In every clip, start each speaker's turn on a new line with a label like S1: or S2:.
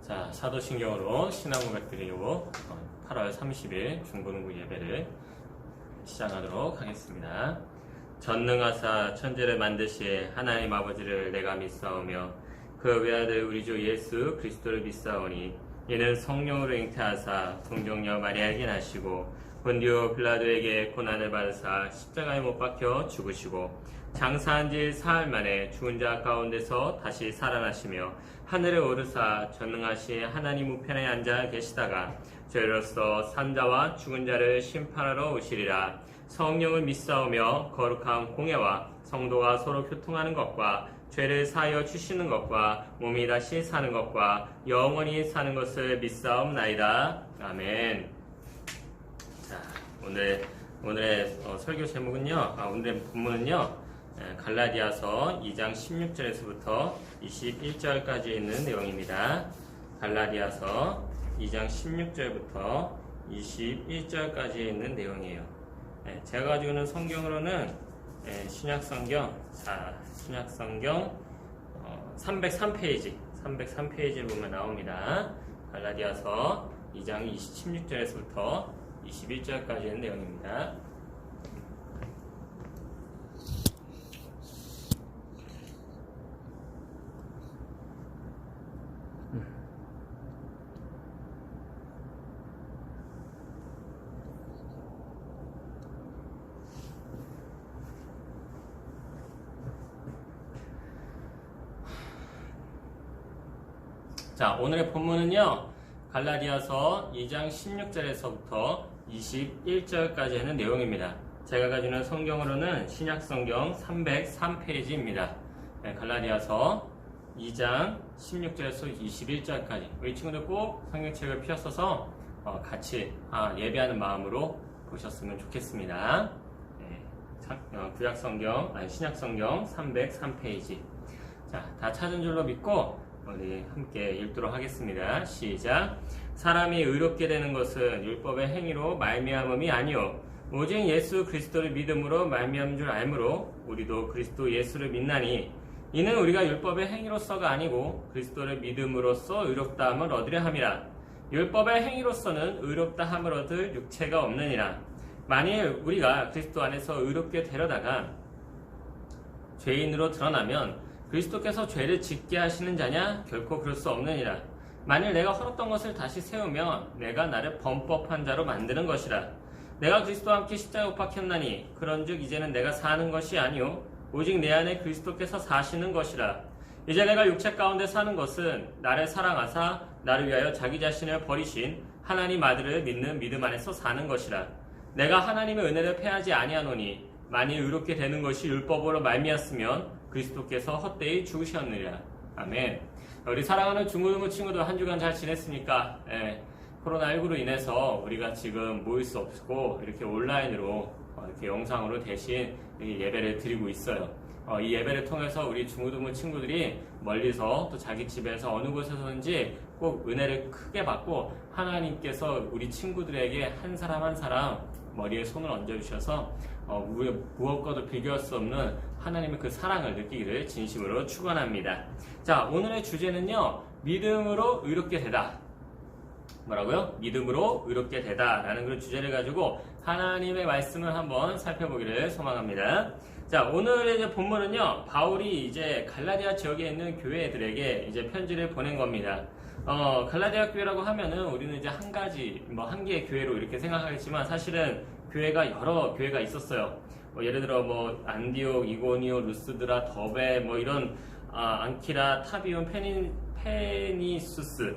S1: 자, 사도신경으로 신앙 고백 드리고 8월 30일 중고등부 예배를 시작하도록 하겠습니다. 전능하사 천지를 만드시에 하나님 아버지를 내가 믿사오며 그 외아들 우리 주 예수 그리스도를 믿사오니 이는 성령으로 잉태하사 동정녀 마리아에게 나시고 본디오 빌라도에게 고난을 받으사 십자가에 못 박혀 죽으시고 장사한 지 사흘 만에 죽은 자 가운데서 다시 살아나시며 하늘에 오르사 전능하신 하나님 우편에 앉아 계시다가 저희로서 산자와 죽은 자를 심판하러 오시리라. 성령을 믿사오며 거룩한 공예와 성도가 서로 교통하는 것과 죄를 사하여 주시는 것과 몸이 다시 사는 것과 영원히 사는 것을 믿사옵나이다. 아멘. 자, 오늘의 설교 제목은요, 오늘의 본문은요, 갈라디아서 2장 16절에서부터 21절까지 있는 내용입니다. 갈라디아서 2장 16절부터 21절까지 있는 내용이에요. 제가 가지고 있는 성경으로는 신약성경 303페이지를 보면 나옵니다. 갈라디아서 2장 16절에서부터 21절까지 있는 내용입니다. 자, 오늘의 본문은요, 갈라디아서 2장 16절에서부터 21절까지 있는 내용입니다. 제가 가지고 있는 성경으로는 신약성경 303페이지입니다. 갈라디아서 2장 16절에서 21절까지. 우리 친구들 꼭 성경책을 펴서서 같이 예배하는 마음으로 보셨으면 좋겠습니다. 신약성경 303페이지. 자, 다 찾은 줄로 믿고 우리 함께 읽도록 하겠습니다. 시작. 사람이 의롭게 되는 것은 율법의 행위로 말미암음이 아니요 오직 예수 그리스도를 믿음으로 말미암은 줄 알므로 우리도 그리스도 예수를 믿나니 이는 우리가 율법의 행위로서가 아니고 그리스도를 믿음으로써 의롭다함을 얻으려 함이라. 율법의 행위로서는 의롭다함을 얻을 육체가 없느니라. 만일 우리가 그리스도 안에서 의롭게 되려다가 죄인으로 드러나면 그리스도께서 죄를 짓게 하시는 자냐? 결코 그럴 수 없느니라. 만일 내가 헐었던 것을 다시 세우면 내가 나를 범법한 자로 만드는 것이라. 내가 그리스도와 함께 십자가에 못 박혔나니 그런즉 이제는 내가 사는 것이 아니요 오직 내 안에 그리스도께서 사시는 것이라. 이제 내가 육체 가운데 사는 것은 나를 사랑하사 나를 위하여 자기 자신을 버리신 하나님 아들을 믿는 믿음 안에서 사는 것이라. 내가 하나님의 은혜를 패하지 아니하노니 만일 의롭게 되는 것이 율법으로 말미암았으면 그리스도께서 헛되이 죽으셨느니라. 아멘. 우리 사랑하는 중고등부 친구들 한 주간 잘 지냈습니까? 코로나19로 인해서 우리가 지금 모일 수 없고 이렇게 온라인으로 이렇게 영상으로 대신 예배를 드리고 있어요. 이 예배를 통해서 우리 중고등부 친구들이 멀리서 또 자기 집에서 어느 곳에서든지 꼭 은혜를 크게 받고 하나님께서 우리 친구들에게 한 사람 한 사람 머리에 손을 얹어주셔서 무엇과도 비교할 수 없는 하나님의 그 사랑을 느끼기를 진심으로 축원합니다. 자, 오늘의 주제는요, 믿음으로 의롭게 되다. 뭐라고요? 믿음으로 의롭게 되다 라는 그런 주제를 가지고 하나님의 말씀을 한번 살펴보기를 소망합니다. 자, 오늘의 이제 본문은요, 바울이 이제 갈라디아 지역에 있는 교회들에게 이제 편지를 보낸 겁니다. 갈라디아 교회라고 하면은 우리는 이제 한 개의 교회로 이렇게 생각하겠지만 사실은 교회가 여러 교회가 있었어요. 예를 들어 안디옥, 이고니오, 루스드라, 더베 이런 안키라, 타비온, 페시누스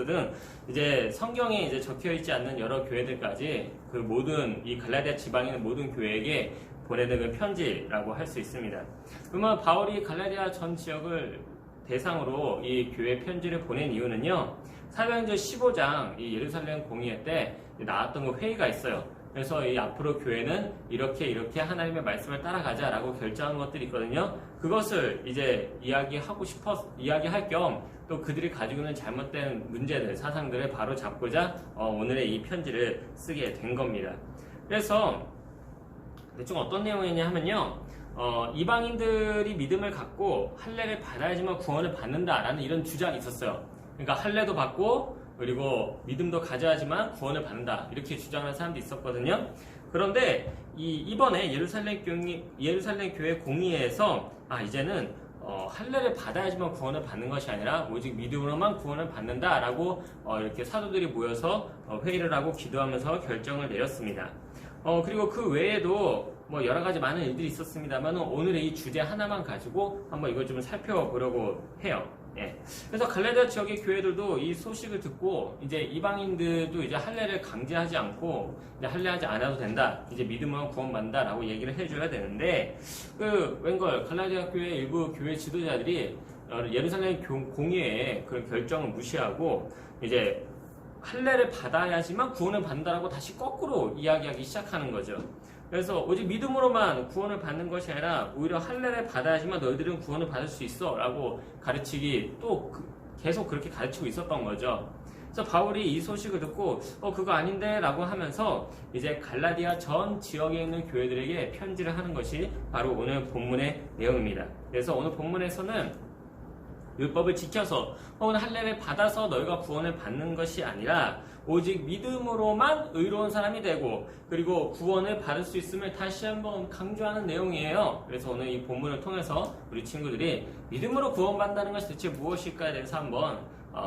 S1: 등 이제 성경에 이제 적혀 있지 않는 여러 교회들까지 그 모든 이 갈라디아 지방에 있는 모든 교회에게 보내는 그 편지라고 할 수 있습니다. 그러면 바울이 갈라디아 전 지역을 대상으로 이 교회 편지를 보낸 이유는요, 사도행전 15장 이 예루살렘 공의회 때 나왔던 그 회의가 있어요. 그래서 이 앞으로 교회는 이렇게 하나님의 말씀을 따라가자라고 결정한 것들이 있거든요. 그것을 이제 이야기할 겸 또 그들이 가지고 있는 잘못된 문제들, 사상들을 바로 잡고자 오늘의 이 편지를 쓰게 된 겁니다. 그래서 대충 어떤 내용이냐 하면요, 이방인들이 믿음을 갖고 할례를 받아야지만 구원을 받는다라는 이런 주장이 있었어요. 그러니까 할례도 받고 그리고 믿음도 가져야지만 구원을 받는다 이렇게 주장하는 사람도 있었거든요. 그런데 이번에 예루살렘 교회 공의회에서 이제는 할례를 받아야지만 구원을 받는 것이 아니라 오직 믿음으로만 구원을 받는다라고 이렇게 사도들이 모여서 회의를 하고 기도하면서 결정을 내렸습니다. 그리고 그 외에도 뭐 여러 가지 많은 일들이 있었습니다만 오늘의 이 주제 하나만 가지고 한번 이걸 좀 살펴보려고 해요. 예. 그래서 갈라디아 지역의 교회들도 이 소식을 듣고 이제 이방인들도 이제 할례를 강제하지 않고 이제 할례하지 않아도 된다. 이제 믿음으로 구원받는다라고 얘기를 해줘야 되는데 웬걸 갈라디아 교회 일부 교회 지도자들이 예루살렘 공의회의 그런 결정을 무시하고 이제 할례를 받아야지만 구원을 받는다라고 다시 거꾸로 이야기하기 시작하는 거죠. 그래서 오직 믿음으로만 구원을 받는 것이 아니라 오히려 할례를 받아야지만 너희들은 구원을 받을 수 있어 라고 가르치기 또 계속 그렇게 가르치고 있었던 거죠. 그래서 바울이 이 소식을 듣고 그거 아닌데 라고 하면서 이제 갈라디아 전 지역에 있는 교회들에게 편지를 하는 것이 바로 오늘 본문의 내용입니다. 그래서 오늘 본문에서는 율법을 지켜서 혹은 할례를 받아서 너희가 구원을 받는 것이 아니라 오직 믿음으로만 의로운 사람이 되고 그리고 구원을 받을 수 있음을 다시 한번 강조하는 내용이에요. 그래서 오늘 이 본문을 통해서 우리 친구들이 믿음으로 구원받는다는 것이 대체 무엇일까에 대해서 한번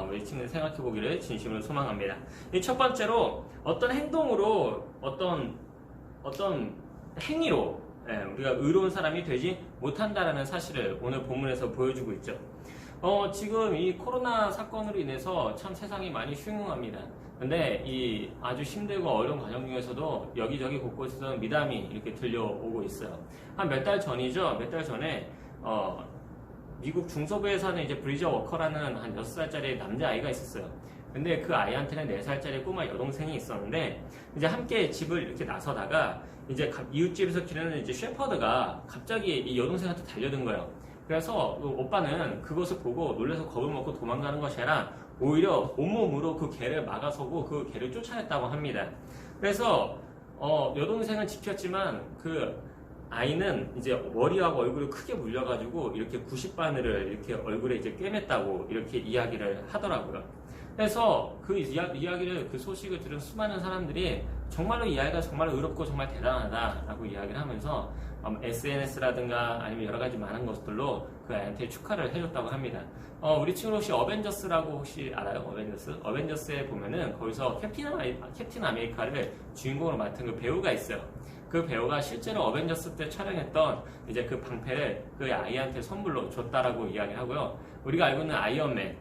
S1: 우리 친구들 생각해 보기를 진심으로 소망합니다. 첫 번째로 어떤 행동으로 어떤 행위로 우리가 의로운 사람이 되지 못한다라는 사실을 오늘 본문에서 보여주고 있죠. 지금 이 코로나 사건으로 인해서 참 세상이 많이 흉흉합니다. 근데 이 아주 힘들고 어려운 과정 중에서도 여기저기 곳곳에서 미담이 이렇게 들려오고 있어요. 한 몇 달 전이죠. 몇 달 전에 미국 중서부에 사는 이제 브리저 워커라는 한 6살짜리 남자아이가 있었어요. 근데 그 아이한테는 4살짜리 꼬마 여동생이 있었는데 이제 함께 집을 이렇게 나서다가 이제 이웃집에서 기르는 이제 셰퍼드가 갑자기 이 여동생한테 달려든 거예요. 그래서 오빠는 그것을 보고 놀라서 겁을 먹고 도망가는 것이 아니라 오히려 온몸으로 그 개를 막아서고 그 개를 쫓아냈다고 합니다. 그래서 여동생은 지켰지만 그 아이는 이제 머리하고 얼굴을 크게 물려가지고 이렇게 90바늘을 이렇게 얼굴에 이제 꿰맸다고 이렇게 이야기를 하더라고요. 그래서 그 이야기를 그 소식을 들은 수많은 사람들이 정말로 이 아이가 정말 의롭고 정말 대단하다라고 이야기를 하면서 SNS라든가 아니면 여러 가지 많은 것들로 그 아이한테 축하를 해줬다고 합니다. 우리 친구 혹시 어벤져스라고 혹시 알아요? 어벤져스에 보면은 거기서 캡틴 아메리카를 주인공으로 맡은 그 배우가 있어요. 그 배우가 실제로 어벤져스 때 촬영했던 이제 그 방패를 그 아이한테 선물로 줬다라고 이야기를 하고요. 우리가 알고 있는 아이언맨,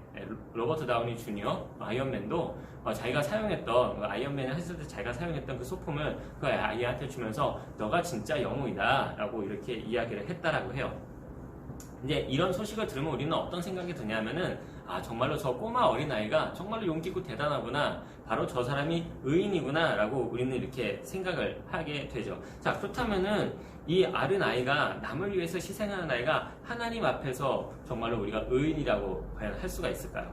S1: 로버트 다우니 주니어 아이언맨도 자기가 사용했던 아이언맨을 했을 때 자기가 사용했던 그 소품을 그 아이한테 주면서 너가 진짜 영웅이다 라고 이렇게 이야기를 했다라고 해요. 이제 이런 소식을 들으면 우리는 어떤 생각이 드냐면은 정말로 저 꼬마 어린아이가 정말로 용기 있고 대단하구나, 바로 저 사람이 의인이구나 라고 우리는 이렇게 생각을 하게 되죠. 자, 그렇다면은 이 어린아이가 남을 위해서 희생하는 아이가 하나님 앞에서 정말로 우리가 의인이라고 과연 할 수가 있을까요?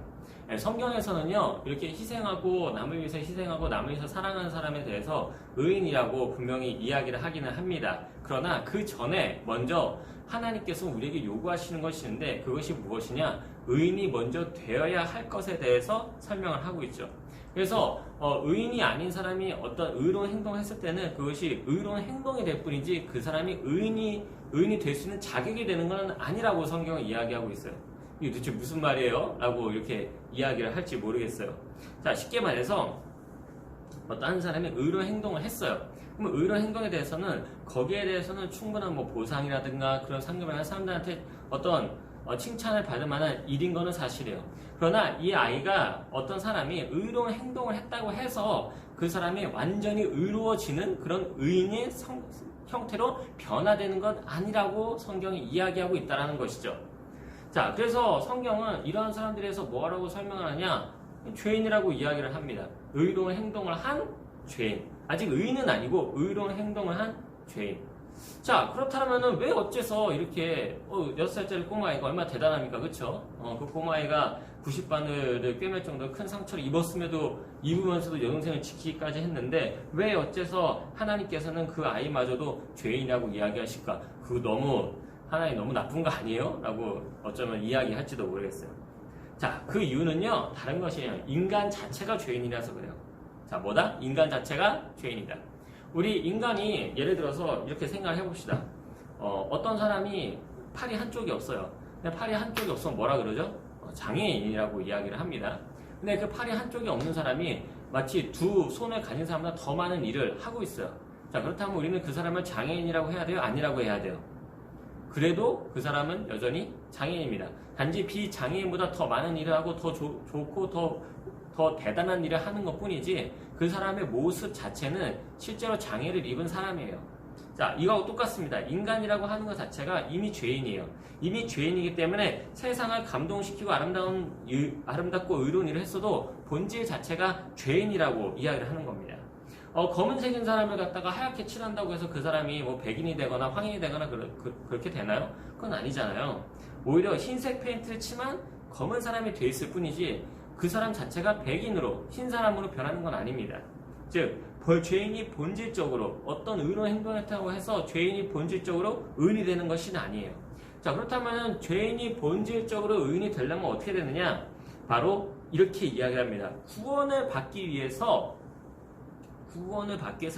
S1: 성경에서는요, 이렇게 희생하고 남을 위해서 희생하고 남을 위해서 사랑하는 사람에 대해서 의인이라고 분명히 이야기를 하기는 합니다. 그러나 그 전에 먼저 하나님께서 우리에게 요구하시는 것이 있는데 그것이 무엇이냐? 의인이 먼저 되어야 할 것에 대해서 설명을 하고 있죠. 그래서 의인이 아닌 사람이 어떤 의로운 행동을 했을 때는 그것이 의로운 행동이 될 뿐이지 그 사람이 의인이 될 수 있는 자격이 되는 건 아니라고 성경은 이야기하고 있어요. 이게 도대체 무슨 말이에요? 라고 이렇게 이야기를 할지 모르겠어요. 자, 쉽게 말해서 어떤 한 사람이 의로운 행동을 했어요. 그럼 의로운 행동에 대해서는 거기에 대해서는 충분한 뭐 보상이라든가 그런 상금을 하는 사람들한테 어떤 칭찬을 받을 만한 일인 거는 사실이에요. 그러나 이 아이가 어떤 사람이 의로운 행동을 했다고 해서 그 사람이 완전히 의로워지는 그런 의인의 형태로 변화되는 건 아니라고 성경이 이야기하고 있다는 것이죠. 자, 그래서 성경은 이러한 사람들에 대해서 뭐라고 설명하느냐? 죄인이라고 이야기를 합니다. 의로운 행동을 한 죄인. 아직 의인은 아니고 의로운 행동을 한 죄인. 자, 그렇다면은 왜 어째서 이렇게 6살짜리 꼬마아이가 얼마나 대단합니까? 그쵸? 그 꼬마아이가 90바늘을 꿰맬 정도로 큰 상처를 입으면서도 여동생을 지키기까지 했는데 왜 어째서 하나님께서는 그 아이마저도 죄인이라고 이야기하실까? 하나님 너무 나쁜 거 아니에요? 라고 어쩌면 이야기할지도 모르겠어요. 자, 그 이유는요, 다른 것이에요. 인간 자체가 죄인이라서 그래요. 자, 뭐다? 인간 자체가 죄인이다. 우리 인간이 예를 들어서 이렇게 생각을 해봅시다. 어떤 사람이 팔이 한쪽이 없어요. 근데 팔이 한쪽이 없으면 뭐라 그러죠? 장애인이라고 이야기를 합니다. 근데 그 팔이 한쪽이 없는 사람이 마치 두 손을 가진 사람보다 더 많은 일을 하고 있어요. 자, 그렇다면 우리는 그 사람을 장애인이라고 해야 돼요? 아니라고 해야 돼요? 그래도 그 사람은 여전히 장애인입니다. 단지 비장애인보다 더 많은 일을 하고 더 좋고 더 대단한 일을 하는 것 뿐이지 그 사람의 모습 자체는 실제로 장애를 입은 사람이에요. 자, 이거하고 똑같습니다. 인간이라고 하는 것 자체가 이미 죄인이에요. 이미 죄인이기 때문에 세상을 감동시키고 아름답고 의로운 일을 했어도 본질 자체가 죄인이라고 이야기를 하는 겁니다. 검은색인 사람을 갖다가 하얗게 칠한다고 해서 그 사람이 뭐 백인이 되거나 황인이 되거나 그렇게 되나요? 그건 아니잖아요. 오히려 흰색 페인트를 칠만 검은 사람이 돼 있을 뿐이지 그 사람 자체가 백인으로 흰 사람으로 변하는 건 아닙니다. 즉 죄인이 본질적으로 어떤 의로운 행동을 했다고 해서 죄인이 본질적으로 의인이 되는 것이 아니에요. 자, 그렇다면 죄인이 본질적으로 의인이 되려면 어떻게 되느냐? 바로 이렇게 이야기를 합니다. 구원을 받기 위해서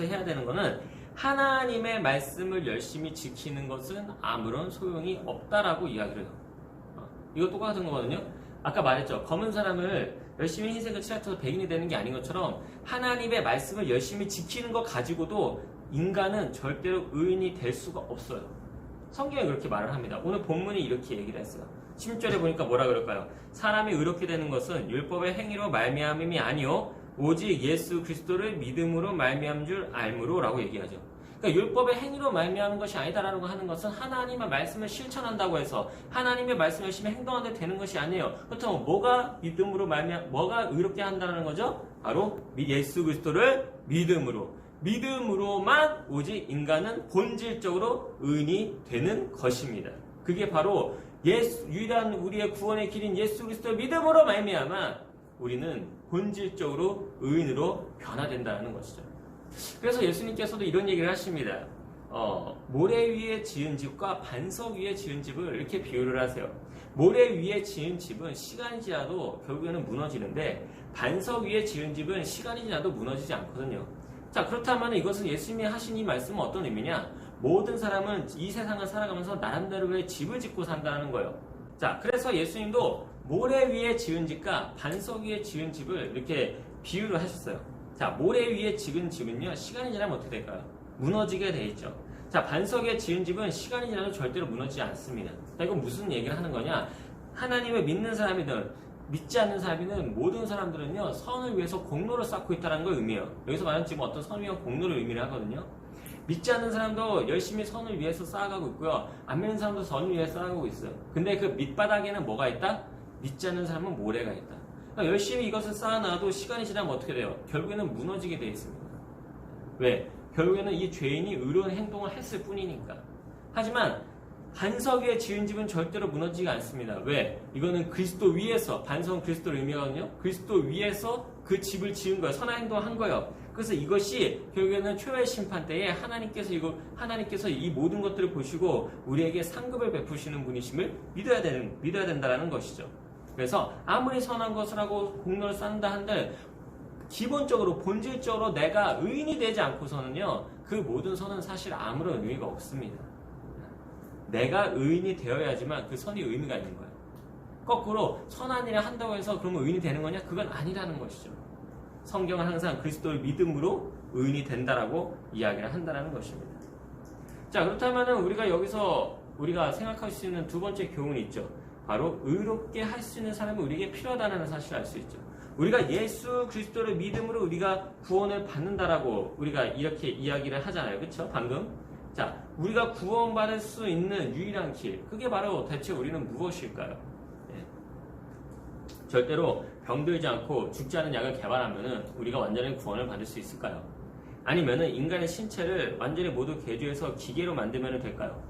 S1: 해야 되는 것은 하나님의 말씀을 열심히 지키는 것은 아무런 소용이 없다라고 이야기를 해요. 이거 똑같은 거거든요. 아까 말했죠. 검은 사람을 열심히 흰색을 칠해서 백인이 되는 게 아닌 것처럼 하나님의 말씀을 열심히 지키는 것 가지고도 인간은 절대로 의인이 될 수가 없어요. 성경에 그렇게 말을 합니다. 오늘 본문이 이렇게 얘기를 했어요. 16절에 보니까 뭐라 그럴까요? 사람이 의롭게 되는 것은 율법의 행위로 말미암음이 아니요 오직 예수 그리스도를 믿음으로 말미암은 줄 알므로 라고 얘기하죠. 그러니까 율법의 행위로 말미암은 것이 아니다라고 하는 것은 하나님의 말씀을 실천한다고 해서 하나님의 말씀을 열심히 행동하는데 되는 것이 아니에요. 그렇다면 뭐가 뭐가 의롭게 한다는 거죠? 바로 예수 그리스도를 믿음으로만 오직 인간은 본질적으로 의인이 되는 것입니다. 그게 바로 유일한 우리의 구원의 길인 예수 그리스도의 믿음으로 말미암아 우리는 본질적으로 의인으로 변화된다는 것이죠. 그래서 예수님께서도 이런 얘기를 하십니다. 모래 위에 지은 집과 반석 위에 지은 집을 이렇게 비유를 하세요. 모래 위에 지은 집은 시간이 지나도 결국에는 무너지는데 반석 위에 지은 집은 시간이 지나도 무너지지 않거든요. 자, 그렇다면 이것은 예수님이 하신 이 말씀은 어떤 의미냐? 모든 사람은 이 세상을 살아가면서 나름대로의 집을 짓고 산다는 거예요. 자, 그래서 예수님도 모래 위에 지은 집과 반석 위에 지은 집을 이렇게 비유를 하셨어요. 자, 모래 위에 지은 집은요, 시간이 지나면 어떻게 될까요? 무너지게 돼 있죠. 자, 반석 위에 지은 집은 시간이 지나도 절대로 무너지지 않습니다. 자, 이건 무슨 얘기를 하는 거냐? 하나님을 믿는 사람이든 믿지 않는 사람이든 모든 사람들은요, 선을 위해서 공로를 쌓고 있다는 걸 의미해요. 여기서 말하는 지금 어떤 선을 위한 공로를 의미를 하거든요. 믿지 않는 사람도 열심히 선을 위해서 쌓아가고 있고요. 안 믿는 사람도 선을 위해서 쌓아가고 있어요. 근데 그 밑바닥에는 뭐가 있다? 믿지 않는 사람은 모래가 있다. 그러니까 열심히 이것을 쌓아놔도 시간이 지나면 어떻게 돼요? 결국에는 무너지게 되어 있습니다. 왜? 결국에는 이 죄인이 의로운 행동을 했을 뿐이니까. 하지만 반석 위에 지은 집은 절대로 무너지지 않습니다. 왜? 이거는 그리스도 위에서, 반석은 그리스도를 의미하거든요. 그리스도 위에서 그 집을 지은 거예요. 선한 행동을 한 거예요. 그래서 이것이 결국에는 최후의 심판 때에 하나님께서 이 모든 것들을 보시고 우리에게 상급을 베푸시는 분이심을 믿어야 된다는 것이죠. 그래서 아무리 선한 것을 하고 공로를 쌓는다 한들 기본적으로 본질적으로 내가 의인이 되지 않고서는요, 그 모든 선은 사실 아무런 의미가 없습니다. 내가 의인이 되어야지만 그 선이 의미가 있는 거예요. 거꾸로 선한 일을 한다고 해서 그러면 의인이 되는 거냐? 그건 아니라는 것이죠. 성경은 항상 그리스도를 믿음으로 의인이 된다라고 이야기를 한다는 것입니다. 자, 그렇다면 우리가 생각할 수 있는 두 번째 교훈이 있죠. 바로 의롭게 할 수 있는 사람이 우리에게 필요하다는 사실을 알 수 있죠. 우리가 예수 그리스도를 믿음으로 우리가 구원을 받는다라고 우리가 이렇게 이야기를 하잖아요. 그렇죠? 방금. 자, 우리가 구원받을 수 있는 유일한 길, 그게 바로 대체 우리는 무엇일까요? 절대로 병들지 않고 죽지 않은 약을 개발하면은 우리가 완전히 구원을 받을 수 있을까요? 아니면은 인간의 신체를 완전히 모두 개조해서 기계로 만들면 될까요?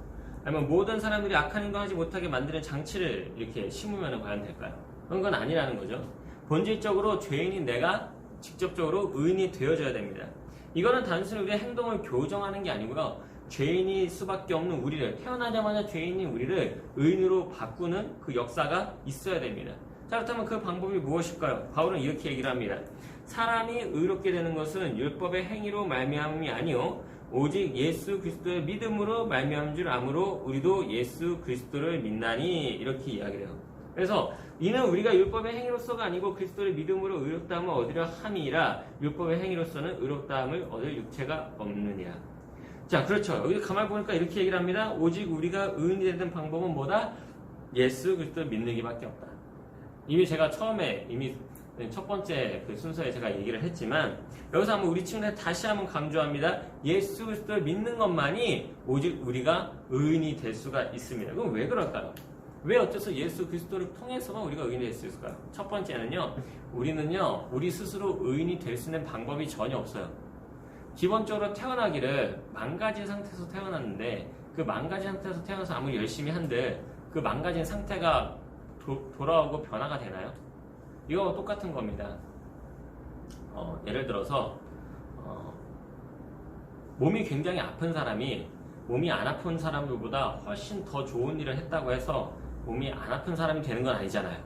S1: 아니면 모든 사람들이 악한 행동하지 못하게 만드는 장치를 이렇게 심으면 과연 될까요? 그런 건 아니라는 거죠. 본질적으로 죄인인 내가 직접적으로 의인이 되어줘야 됩니다. 이거는 단순히 우리의 행동을 교정하는 게 아니고요. 죄인일 수밖에 없는 우리를, 태어나자마자 죄인인 우리를 의인으로 바꾸는 그 역사가 있어야 됩니다. 자, 그렇다면 그 방법이 무엇일까요? 바울은 이렇게 얘기를 합니다. 사람이 의롭게 되는 것은 율법의 행위로 말미암음이 아니요 오직 예수 그리스도의 믿음으로 말미암은 줄 아므로 우리도 예수 그리스도를 믿나니, 이렇게 이야기를 해요. 그래서 이는 우리가 율법의 행위로서가 아니고 그리스도를 믿음으로 의롭다함을 얻으려 함이라. 율법의 행위로서는 의롭다함을 얻을 육체가 없느니라. 자, 그렇죠. 여기 가만히 보니까 이렇게 얘기를 합니다. 오직 우리가 의인이 되는 방법은 뭐다? 예수 그리스도를 믿는 게밖에 없다. 이미 제가 처음에 첫 번째 그 순서에 제가 얘기를 했지만, 여기서 한번 우리 친구들 다시 한번 강조합니다. 예수 그리스도를 믿는 것만이 오직 우리가 의인이 될 수가 있습니다. 그럼 왜 그럴까요? 왜 어째서 예수 그리스도를 통해서만 우리가 의인이 될 수 있을까요? 첫 번째는요, 우리는요, 우리 스스로 의인이 될 수 있는 방법이 전혀 없어요. 기본적으로 태어나기를 망가진 상태에서 태어났는데, 그 망가진 상태에서 태어나서 아무리 열심히 한들 그 망가진 상태가 돌아오고 변화가 되나요? 이거와 똑같은 겁니다. 예를 들어서 몸이 굉장히 아픈 사람이 몸이 안 아픈 사람들보다 훨씬 더 좋은 일을 했다고 해서 몸이 안 아픈 사람이 되는 건 아니잖아요.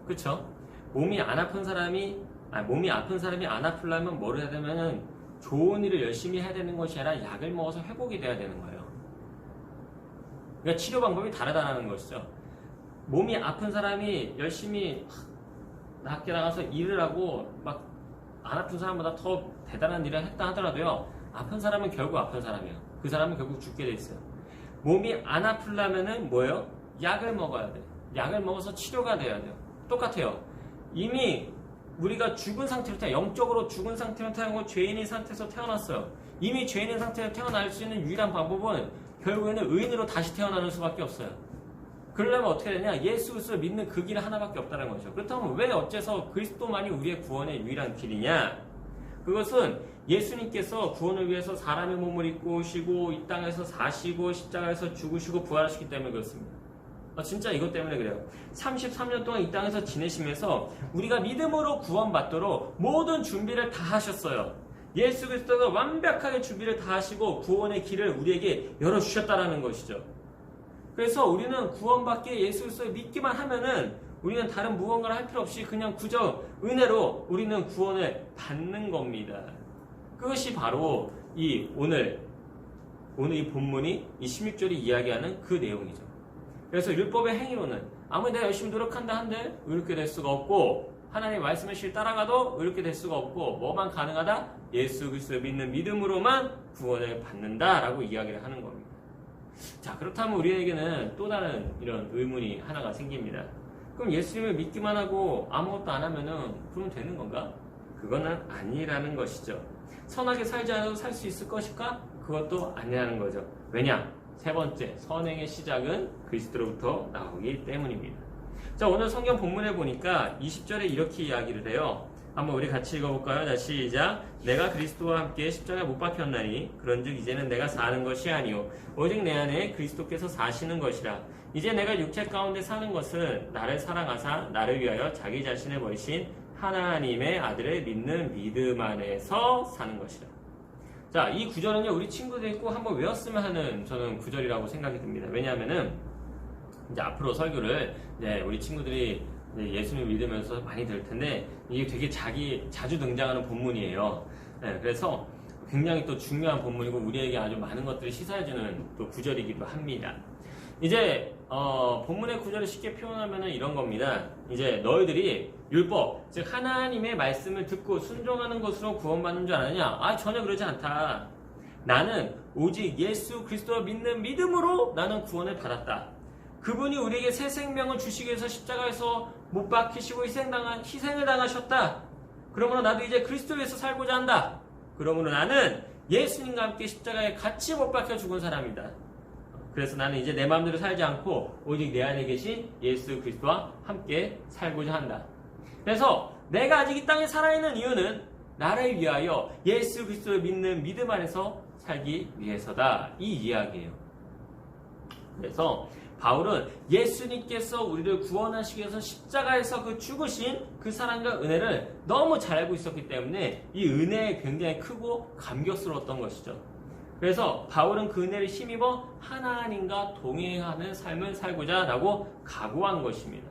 S1: 그쵸? 몸이 아픈 사람이 안 아프려면 뭘 해야 되면은 좋은 일을 열심히 해야 되는 것이 아니라 약을 먹어서 회복이 돼야 되는 거예요. 그러니까 치료 방법이 다르다는 것이죠. 몸이 아픈 사람이 열심히 밖에 나가서 일을 하고 막 안 아픈 사람보다 더 대단한 일을 했다 하더라도요, 아픈 사람은 결국 아픈 사람이에요. 그 사람은 결국 죽게 돼 있어요. 몸이 안 아프려면은 뭐예요? 약을 먹어야 돼. 약을 먹어서 치료가 돼야 돼요. 똑같아요. 이미 우리가 죽은 상태로 영적으로 죽은 상태로 태어나고 죄인인 상태에서 태어났어요. 이미 죄인인 상태에서 태어날 수 있는 유일한 방법은 결국에는 의인으로 다시 태어나는 수밖에 없어요. 그러려면 어떻게 되냐? 예수 그리스도를 믿는 그 길 하나밖에 없다는 거죠. 그렇다면 왜 어째서 그리스도만이 우리의 구원의 유일한 길이냐? 그것은 예수님께서 구원을 위해서 사람의 몸을 입고 오시고 이 땅에서 사시고 십자가에서 죽으시고 부활하시기 때문에 그렇습니다. 진짜 이것 때문에 그래요. 33년 동안 이 땅에서 지내시면서 우리가 믿음으로 구원받도록 모든 준비를 다 하셨어요. 예수 그리스도가 완벽하게 준비를 다 하시고 구원의 길을 우리에게 열어주셨다는 것이죠. 그래서 우리는 구원받기에 예수 그리스도를 믿기만 하면은 우리는 다른 무언가를 할 필요 없이 그냥 그저 은혜로 우리는 구원을 받는 겁니다. 그것이 바로 오늘 이 본문이 이 16절이 이야기하는 그 내용이죠. 그래서 율법의 행위로는 아무리 내가 열심히 노력한다 한들 의롭게 될 수가 없고, 하나님의 말씀을 실 따라가도 의롭게 될 수가 없고, 뭐만 가능하다? 예수 그리스도를 믿는 믿음으로만 구원을 받는다라고 이야기를 하는 겁니다. 자, 그렇다면 우리에게는 또 다른 이런 의문이 하나가 생깁니다. 그럼 예수님을 믿기만 하고 아무것도 안 하면은 그러면 되는 건가? 그거는 아니라는 것이죠. 선하게 살지 않아도 살 수 있을 것일까? 그것도 아니라는 거죠. 왜냐? 세 번째, 선행의 시작은 그리스도로부터 나오기 때문입니다. 자, 오늘 성경 본문에 보니까 20절에 이렇게 이야기를 해요. 한번 우리 같이 읽어볼까요? 자, 시작. 내가 그리스도와 함께 십자가에 못 박혔나니 그런즉 이제는 내가 사는 것이 아니요 오직 내 안에 그리스도께서 사시는 것이라. 이제 내가 육체 가운데 사는 것은 나를 사랑하사 나를 위하여 자기 자신을 버리신 하나님의 아들을 믿는 믿음 안에서 사는 것이라. 자, 이 구절은요, 우리 친구들이 꼭 한번 외웠으면 하는 저는 구절이라고 생각이 듭니다. 왜냐하면은 이제 앞으로 설교를 이제 우리 친구들이 이제 예수님 믿으면서 많이 들을 텐데, 이게 되게 자주 등장하는 본문이에요. 네, 그래서 굉장히 또 중요한 본문이고 우리에게 아주 많은 것들을 시사해주는 또 구절이기도 합니다. 이제 본문의 구절을 쉽게 표현하면은 이런 겁니다. 이제 너희들이 율법, 즉 하나님의 말씀을 듣고 순종하는 것으로 구원받는 줄 아느냐? 전혀 그러지 않다. 나는 오직 예수 그리스도를 믿는 믿음으로 나는 구원을 받았다. 그분이 우리에게 새 생명을 주시기 위해서 십자가에서 못 박히시고 희생을 당하셨다. 그러므로 나도 이제 그리스도를 위해서 살고자 한다. 그러므로 나는 예수님과 함께 십자가에 같이 못 박혀 죽은 사람이다. 그래서 나는 이제 내 마음대로 살지 않고 오직 내 안에 계신 예수 그리스도와 함께 살고자 한다. 그래서 내가 아직 이 땅에 살아있는 이유는 나를 위하여 예수 그리스도를 믿는 믿음 안에서 살기 위해서다. 이 이야기예요. 그래서 바울은 예수님께서 우리를 구원하시기 위해서 십자가에서 그 죽으신 그 사랑과 은혜를 너무 잘 알고 있었기 때문에 이 은혜에 굉장히 크고 감격스러웠던 것이죠. 그래서 바울은 그 은혜를 힘입어 하나님과 동행하는 삶을 살고자 라고 각오한 것입니다.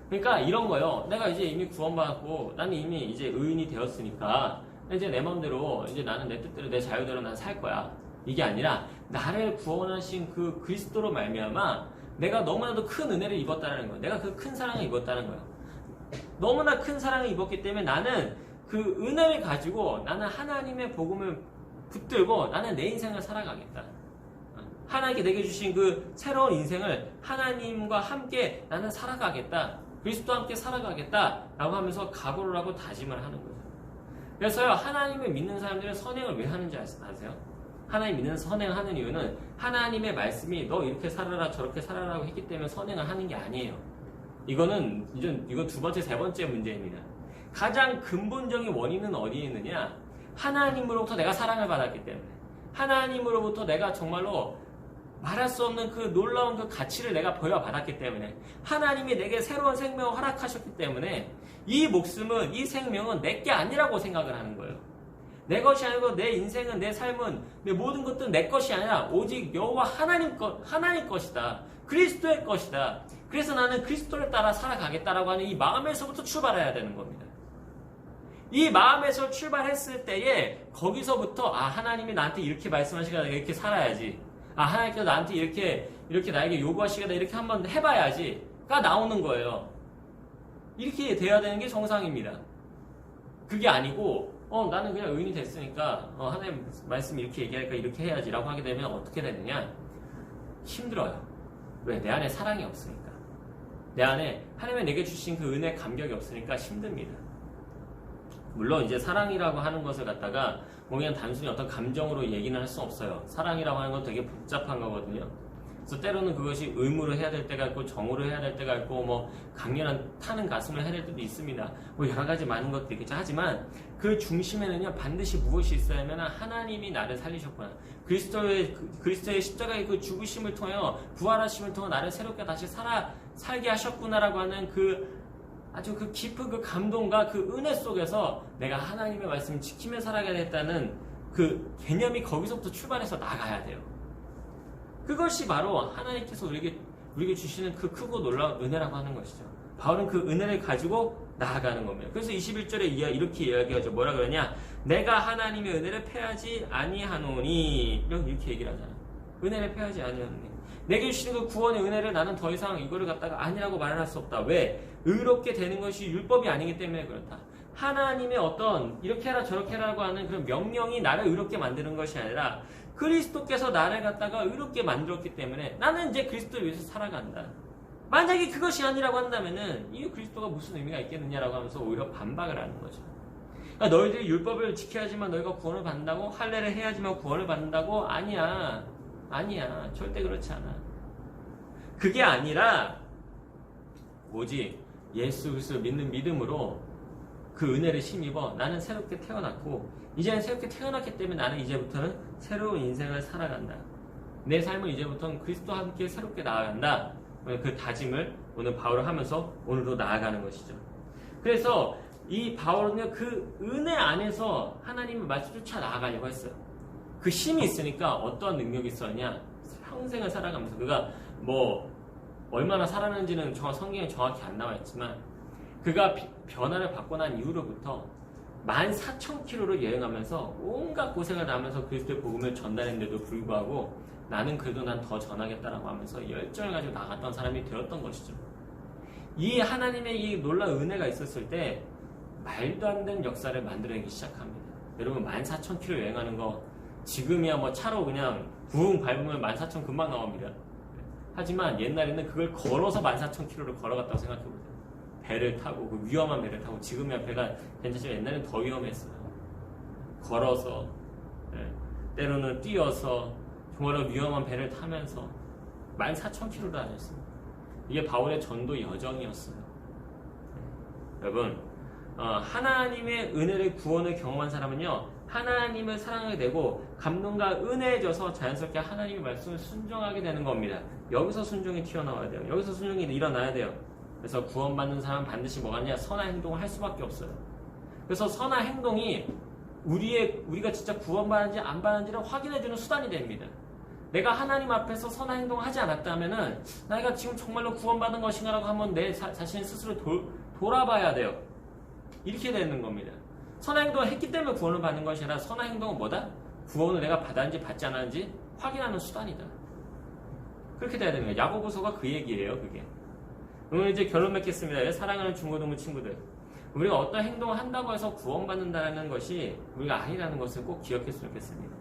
S1: 그러니까 이런 거요. 내가 이제 이미 구원받았고 나는 이미 이제 의인이 되었으니까 이제 내 마음대로 이제 나는 내 뜻대로 내 자유대로 난 살 거야. 이게 아니라 나를 구원하신 그 그리스도로 말미암아 내가 너무나도 큰 은혜를 입었다는 거야. 내가 그 큰 사랑을 입었다는 거야. 너무나 큰 사랑을 입었기 때문에 나는 그 은혜를 가지고 나는 하나님의 복음을 붙들고 나는 내 인생을 살아가겠다. 하나님께 내게 주신 그 새로운 인생을 하나님과 함께 나는 살아가겠다. 그리스도와 함께 살아가겠다. 라고 하면서 각오를 하고 다짐을 하는 거죠. 그래서요, 하나님을 믿는 사람들은 선행을 왜 하는지 아세요? 하나님 믿는 선행을 하는 이유는 하나님의 말씀이 너 이렇게 살아라 저렇게 살아라고 했기 때문에 선행을 하는 게 아니에요. 이건 두 번째, 세 번째 문제입니다. 가장 근본적인 원인은 어디에 있느냐? 하나님으로부터 내가 사랑을 받았기 때문에, 하나님으로부터 내가 정말로 말할 수 없는 그 놀라운 그 가치를 내가 부여받았기 때문에, 하나님이 내게 새로운 생명을 허락하셨기 때문에 이 목숨은, 이 생명은 내게 아니라고 생각을 하는 거예요. 내 것이 아니고 내 인생은, 내 삶은, 내 모든 것들은 내 것이 아니라 오직 여호와 하나님 것이다. 그리스도의 것이다. 그래서 나는 그리스도를 따라 살아가겠다라고 하는 이 마음에서부터 출발해야 되는 겁니다. 이 마음에서 출발했을 때에 거기서부터 하나님이 나한테 이렇게 말씀하시니까 내가 이렇게 살아야지. 하나님께서 나한테 이렇게 나에게 요구하시니까 이렇게 한번 해봐야지가 나오는 거예요. 이렇게 돼야 되는 게 정상입니다. 그게 아니고 나는 그냥 의인이 됐으니까 하나님 말씀 이렇게 얘기하니까 이렇게 해야지라고 하게 되면 어떻게 되느냐? 힘들어요. 왜? 내 안에 사랑이 없으니까. 내 안에 하나님이 내게 주신 그 은혜 감격이 없으니까 힘듭니다. 물론 이제 사랑이라고 하는 것을 갖다가 그냥 단순히 어떤 감정으로 얘기는 할 수 없어요. 사랑이라고 하는 건 되게 복잡한 거거든요. 그래서 때로는 그것이 의무로 해야 될 때가 있고 정으로 해야 될 때가 있고 강렬한 타는 가슴을 해야 될 때도 있습니다. 여러 가지 많은 것도 있겠죠. 하지만 그 중심에는요 반드시 무엇이 있어야 하면 하나님이 나를 살리셨구나. 그리스도의 십자가의 그 죽으심을 통하여 부활하심을 통해 나를 새롭게 다시 살게 하셨구나라고 하는 아주 그 깊은 그 감동과 그 은혜 속에서 내가 하나님의 말씀을 지키며 살아가야겠다는 그 개념이 거기서부터 출발해서 나가야 돼요. 그것이 바로 하나님께서 우리에게 주시는 그 크고 놀라운 은혜라고 하는 것이죠. 바울은 그 은혜를 가지고 나아가는 겁니다. 그래서 21절에 이렇게 이야기하죠. 뭐라 그러냐? 내가 하나님의 은혜를 패하지 아니하노니. 이렇게 얘기를 하잖아요. 은혜를 패하지 아니하노니. 내게 주시는 그 구원의 은혜를 나는 더 이상 이거를 갖다가 아니라고 말을 할 수 없다. 왜? 의롭게 되는 것이 율법이 아니기 때문에 그렇다. 하나님의 어떤 이렇게 해라 저렇게 해라고 하는 그런 명령이 나를 의롭게 만드는 것이 아니라 그리스도께서 나를 갖다가 의롭게 만들었기 때문에 나는 이제 그리스도를 위해서 살아간다. 만약에 그것이 아니라고 한다면은 이 그리스도가 무슨 의미가 있겠느냐라고 하면서 오히려 반박을 하는 거죠. 그러니까 너희들이 율법을 지켜야지만 너희가 구원을 받는다고? 할례를 해야지만 구원을 받는다고? 아니야. 절대 그렇지 않아. 그게 아니라 오직 예수 그리스도를 믿는 믿음으로 그 은혜를 힘입어 나는 새롭게 태어났고 이제는 새롭게 태어났기 때문에 나는 이제부터는 새로운 인생을 살아간다. 내 삶은 이제부터는 그리스도와 함께 새롭게 나아간다. 그 다짐을 오늘 바울을 하면서 오늘도 나아가는 것이죠. 그래서 이 바울은 그 은혜 안에서 하나님의 말씀을 쫓아 나아가려고 했어요. 그 힘이 있으니까 어떠한 능력이 있었냐? 평생을 살아가면서 그가 얼마나 살았는지는 성경에 정확히 안 나와 있지만 그가 변화를 받고 난 이후로부터 14,000km를 여행하면서 온갖 고생을 하면서 그리스도의 복음을 전달했는데도 불구하고 나는 그래도 난 더 전하겠다라고 하면서 열정을 가지고 나갔던 사람이 되었던 것이죠. 이 하나님의 이 놀라운 은혜가 있었을 때 말도 안 되는 역사를 만들어내기 시작합니다. 여러분 14,000km 여행하는 거 지금이야 차로 그냥 붕 밟으면 14,000 금방 나옵니다. 하지만 옛날에는 그걸 걸어서 14,000km를 걸어갔다고 생각해보세요. 배를 타고 그 위험한 배를 타고 지금이야 배가 괜찮지만 옛날에는 더 위험했어요. 걸어서 때로는 뛰어서 정말로 위험한 배를 타면서 14,000km를 다녔습니다. 이게 바울의 전도 여정이었어요. 여러분 하나님의 은혜를 구원을 경험한 사람은요, 하나님을 사랑하게 되고 감동과 은혜에 져서 자연스럽게 하나님의 말씀을 순종하게 되는 겁니다. 여기서 순종이 튀어나와야 돼요. 여기서 순종이 일어나야 돼요. 그래서 구원받는 사람은 반드시 뭐가 하냐? 선한 행동을 할 수밖에 없어요. 그래서 선한 행동이 우리가 진짜 구원받는지 안 받는지를 확인해주는 수단이 됩니다. 내가 하나님 앞에서 선한 행동을 하지 않았다면은 내가 지금 정말로 구원받은 것인가라고 한번 내 자신 스스로 돌아봐야 돼요. 이렇게 되는 겁니다. 선한 행동을 했기 때문에 구원을 받는 것이 아니라 선한 행동은 뭐다? 구원을 내가 받았는지 받지 않았는지 확인하는 수단이다. 그렇게 돼야 되는 거예요. 야고보서가 그 얘기예요. 그게. 오늘 이제 결론 맺겠습니다. 사랑하는 중고등부 친구들, 우리가 어떤 행동을 한다고 해서 구원받는다는 것이 우리가 아니라는 것을 꼭 기억했으면 좋겠습니다.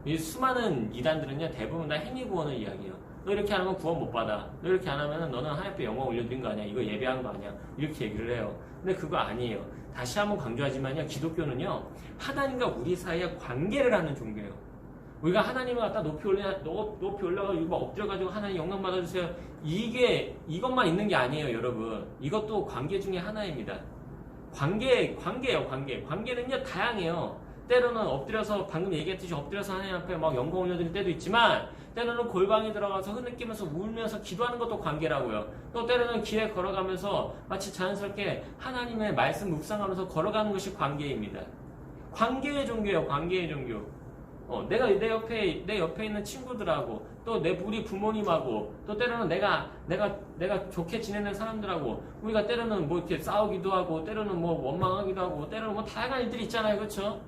S1: 이 수많은 이단들은요, 대부분 다 행위 구원을 이야기해요. 너 이렇게 안 하면 구원 못 받아. 너 이렇게 안 하면 너는 하나님 앞에 영광 올려드린 거 아니야. 이거 예배한 거 아니야. 이렇게 얘기를 해요. 근데 그거 아니에요. 다시 한번 강조하지만요, 기독교는요, 하나님과 우리 사이에 관계를 하는 종교예요. 우리가 하나님을 갖다 높이 올라가지고 엎드려가지고 하나님 영광 받아주세요. 이것만 있는 게 아니에요, 여러분. 이것도 관계 중에 하나입니다. 관계예요, 관계. 관계는요, 다양해요. 때로는 엎드려서, 방금 얘기했듯이 엎드려서 하나님 앞에 막 영광 올려드릴 때도 있지만, 때로는 골방에 들어가서 흐느끼면서 울면서 기도하는 것도 관계라고요. 또 때로는 길에 걸어가면서 마치 자연스럽게 하나님의 말씀 묵상하면서 걸어가는 것이 관계입니다. 관계의 종교예요, 관계의 종교. 내가 내 옆에 있는 친구들하고, 또 우리 부모님하고, 또 때로는 내가 좋게 지내는 사람들하고, 우리가 때로는 뭐 이렇게 싸우기도 하고, 때로는 뭐 원망하기도 하고, 때로는 뭐 다양한 일들이 있잖아요. 그렇죠?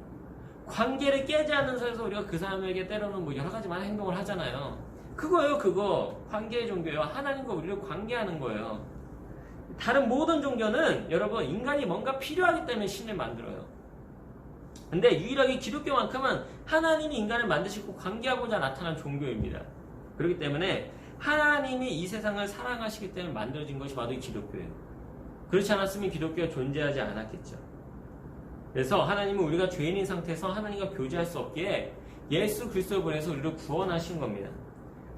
S1: 관계를 깨지 않는 선에서 우리가 그 사람에게 때로는 뭐 여러 가지만 행동을 하잖아요. 그거예요, 그거. 관계의 종교예요. 하나님과 우리를 관계하는 거예요. 다른 모든 종교는 여러분, 인간이 뭔가 필요하기 때문에 신을 만들어요. 근데 유일하게 기독교만큼은 하나님이 인간을 만드시고 관계하고자 나타난 종교입니다. 그렇기 때문에 하나님이 이 세상을 사랑하시기 때문에 만들어진 것이 바로 기독교예요. 그렇지 않았으면 기독교가 존재하지 않았겠죠. 그래서 하나님은 우리가 죄인인 상태에서 하나님과 교제할 수 없기에 예수 그리스도를 보내서 우리를 구원하신 겁니다.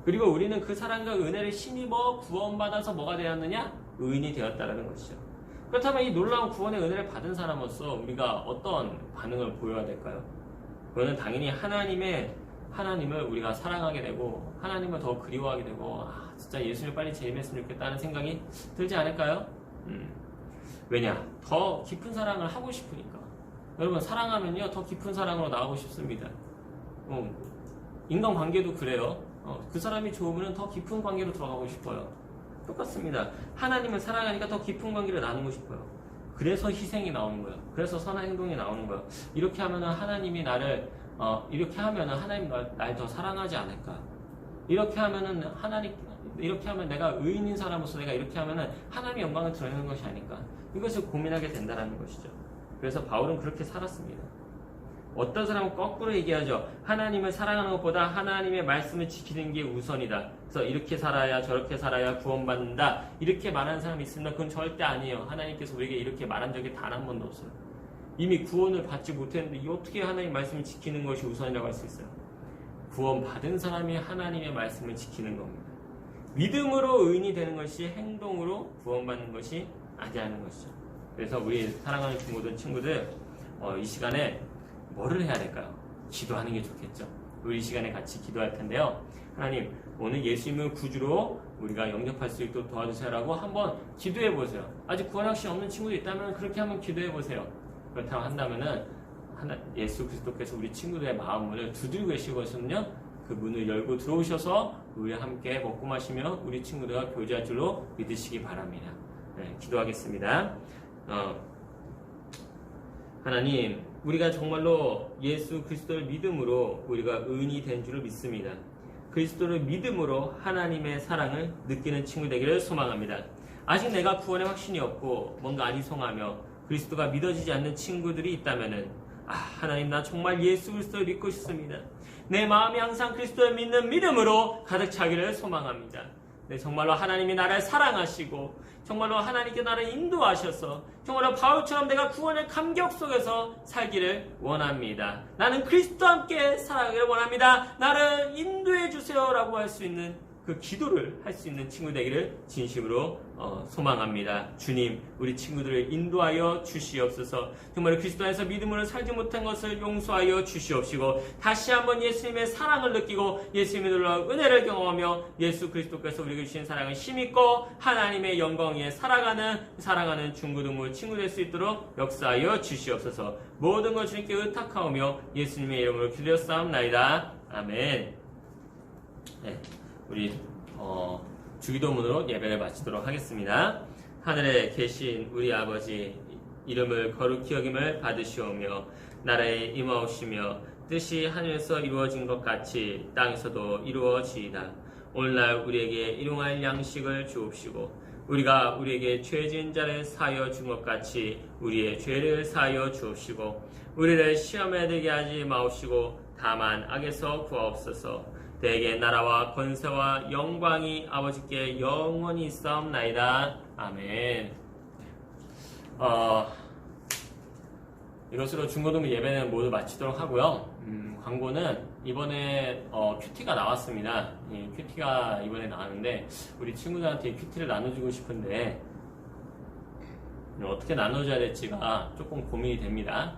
S1: 그리고 우리는 그 사랑과 은혜를 힘입어 구원받아서 뭐가 되었느냐? 의인이 되었다는 것이죠. 그렇다면 이 놀라운 구원의 은혜를 받은 사람으로서 우리가 어떤 반응을 보여야 될까요? 그거는 당연히 하나님을 우리가 사랑하게 되고 하나님을 더 그리워하게 되고 진짜 예수를 빨리 재림했으면 좋겠다는 생각이 들지 않을까요? 왜냐? 더 깊은 사랑을 하고 싶으니까. 여러분, 사랑하면요, 더 깊은 사랑으로 나가고 싶습니다. 인간관계도 그래요. 그 사람이 좋으면 더 깊은 관계로 들어가고 싶어요. 똑같습니다. 하나님을 사랑하니까 더 깊은 관계를 나누고 싶어요. 그래서 희생이 나오는 거예요. 그래서 선한 행동이 나오는 거예요. 이렇게 하면은 하나님이 이렇게 하면은 하나님 날 더 사랑하지 않을까? 이렇게 하면 내가 의인인 사람으로서 내가 이렇게 하면은 하나님의 영광을 드러내는 것이 아닐까? 이것을 고민하게 된다는 것이죠. 그래서 바울은 그렇게 살았습니다. 어떤 사람은 거꾸로 얘기하죠. 하나님을 사랑하는 것보다 하나님의 말씀을 지키는 게 우선이다. 그래서 이렇게 살아야 저렇게 살아야 구원받는다. 이렇게 말하는 사람이 있습니다. 그건 절대 아니에요. 하나님께서 우리에게 이렇게 말한 적이 단 한 번도 없어요. 이미 구원을 받지 못했는데 어떻게 하나님의 말씀을 지키는 것이 우선이라고 할 수 있어요? 구원받은 사람이 하나님의 말씀을 지키는 겁니다. 믿음으로 의인이 되는 것이 행동으로 구원받는 것이 아니라는 것이죠. 그래서 우리 사랑하는 중고등 친구들, 이 시간에 뭐를 해야 될까요? 기도하는 게 좋겠죠. 우리 이 시간에 같이 기도할 텐데요. 하나님, 오늘 예수님을 구주로 우리가 영접할 수 있도록 도와주세요라고 한번 기도해 보세요. 아직 구원 확신 없는 친구도 있다면 그렇게 한번 기도해 보세요. 그렇다고 한다면은 예수 그리스도께서 우리 친구들의 마음문을 두드리고 계시거든요. 그 문을 열고 들어오셔서 우리와 함께 먹고 마시며 우리 친구들과 교제할 줄로 믿으시기 바랍니다. 네, 기도하겠습니다. 하나님, 우리가 정말로 예수 그리스도를 믿음으로 우리가 의인이 된 줄을 믿습니다. 그리스도를 믿음으로 하나님의 사랑을 느끼는 친구 되기를 소망합니다. 아직 내가 구원의 확신이 없고 뭔가 아니송하며 그리스도가 믿어지지 않는 친구들이 있다면은 하나님, 나 정말 예수 그리스도를 믿고 싶습니다. 내 마음이 항상 그리스도를 믿는 믿음으로 가득 차기를 소망합니다. 네, 정말로 하나님이 나를 사랑하시고 정말로 하나님께 나를 인도하셔서 정말로 바울처럼 내가 구원의 감격 속에서 살기를 원합니다. 나는 그리스도와 함께 살아가기를 원합니다. 나를 인도해 주세요 라고 할 수 있는 그 기도를 할 수 있는 친구 되기를 진심으로 소망합니다. 주님, 우리 친구들을 인도하여 주시옵소서. 정말 그리스도 안에서 믿음으로 살지 못한 것을 용서하여 주시옵시고 다시 한번 예수님의 사랑을 느끼고 예수님의 놀라운 은혜를 경험하며 예수 그리스도께서 우리에게 주신 사랑을 힘입고 하나님의 영광 위에 사랑하는 중고등부 친구 될 수 있도록 역사하여 주시옵소서. 모든 것 주님께 의탁하오며 예수님의 이름으로 기도하옵나이다. 아멘. 네. 우리 주기도문으로 예배를 마치도록 하겠습니다. 하늘에 계신 우리 아버지, 이름을 거룩히 여김을 받으시오며 나라에 임하오시며 뜻이 하늘에서 이루어진 것 같이 땅에서도 이루어지이다. 오늘날 우리에게 일용할 양식을 주옵시고 우리가 우리에게 죄 지은 자를 사하여 준 것 같이 우리의 죄를 사하여 주옵시고 우리를 시험에 들게 하지 마옵시고 다만 악에서 구하옵소서. 대개 나라와 권세와 영광이 아버지께 영원히 있사옵나이다. 아멘. 이것으로 중고등부 예배는 모두 마치도록 하고요. 광고는 이번에 큐티가 나왔습니다. 큐티가 이번에 나왔는데 우리 친구들한테 큐티를 나눠주고 싶은데 어떻게 나눠줘야 될지가 조금 고민이 됩니다.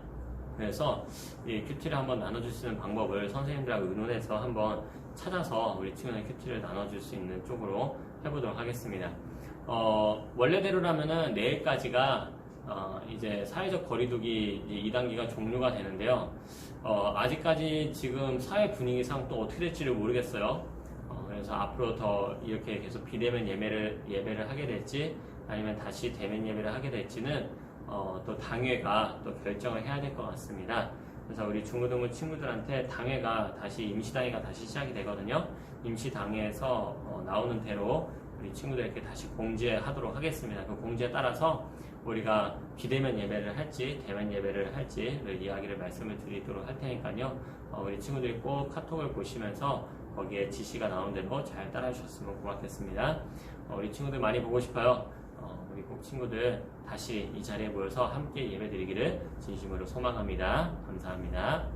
S1: 그래서 이 큐티를 한번 나눠줄 수 있는 방법을 선생님들하고 의논해서 한번 찾아서 우리 친구들 큐티를 나눠줄 수 있는 쪽으로 해보도록 하겠습니다. 원래대로라면은 내일까지가 이제 사회적 거리두기 2단계가 종료가 되는데요. 아직까지 지금 사회 분위기상 또 어떻게 될지를 모르겠어요. 그래서 앞으로 더 이렇게 계속 비대면 예배를 하게 될지 아니면 다시 대면 예배를 하게 될지는 또 당회가 또 결정을 해야 될 것 같습니다. 그래서 우리 중고등부 친구들한테 당회가 다시 임시당회가 다시 시작이 되거든요. 임시당회에서 나오는 대로 우리 친구들에게 다시 공지하도록 하겠습니다. 그 공지에 따라서 우리가 비대면 예배를 할지 대면 예배를 할지를 이야기를 말씀을 드리도록 할 테니까요. 우리 친구들이 꼭 카톡을 보시면서 거기에 지시가 나오는 대로 잘 따라 주셨으면 고맙겠습니다. 우리 친구들 많이 보고 싶어요. 우리 꼭 친구들 다시 이 자리에 모여서 함께 예배 드리기를 진심으로 소망합니다. 감사합니다.